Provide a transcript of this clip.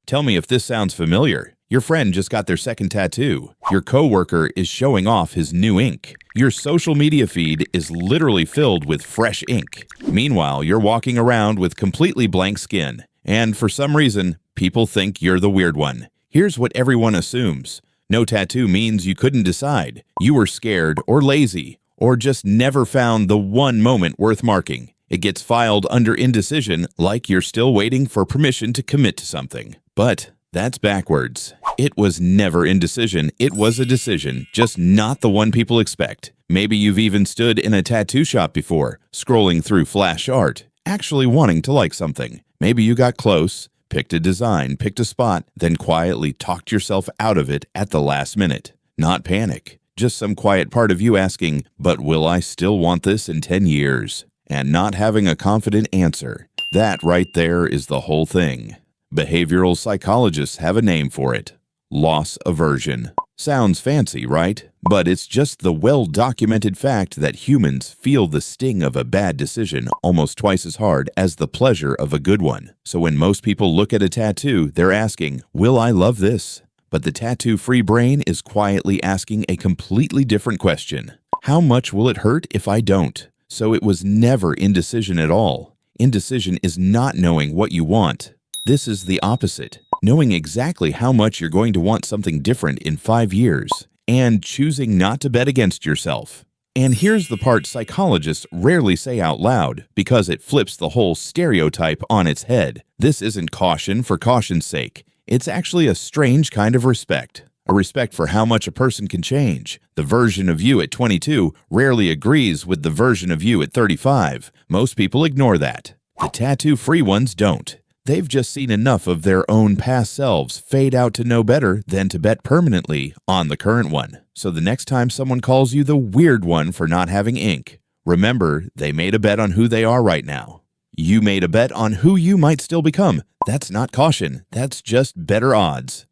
Tell me if this sounds familiar. Your friend just got their second tattoo. Your coworker is showing off his new ink. Your social media feed is literally filled with fresh ink. Meanwhile, you're walking around with completely blank skin. And for some reason, people think you're the weird one. Here's what everyone assumes. No tattoo means you couldn't decide. You were scared or lazy, or just never found the one moment worth marking. It gets filed under indecision like you're still waiting for permission to commit to something. But that's backwards. It was never indecision, it was a decision, just not the one people expect. Maybe you've even stood in a tattoo shop before, scrolling through flash art, actually wanting to like something. Maybe you got close, picked a design, picked a spot, then quietly talked yourself out of it at the last minute. Not panic, just some quiet part of you asking, but will I still want this in 10 years? And not having a confident answer. That right there is the whole thing. Behavioral psychologists have a name for it. Loss aversion. Sounds fancy, right? But it's just the well-documented fact that humans feel the sting of a bad decision almost twice as hard as the pleasure of a good one. So when most people look at a tattoo, they're asking, will I love this? But the tattoo-free brain is quietly asking a completely different question. How much will it hurt if I don't? So it was never indecision at all. Indecision is not knowing what you want. This is the opposite. Knowing exactly how much you're going to want something different in 5 years, and choosing not to bet against yourself. And here's the part psychologists rarely say out loud, because it flips the whole stereotype on its head. This isn't caution for caution's sake. It's actually a strange kind of respect. A respect for how much a person can change. The version of you at 22 rarely agrees with the version of you at 35. Most people ignore that. The tattoo-free ones don't. They've just seen enough of their own past selves fade out to know better than to bet permanently on the current one. So the next time someone calls you the weird one for not having ink, remember they made a bet on who they are right now. You made a bet on who you might still become. That's not caution. That's just better odds.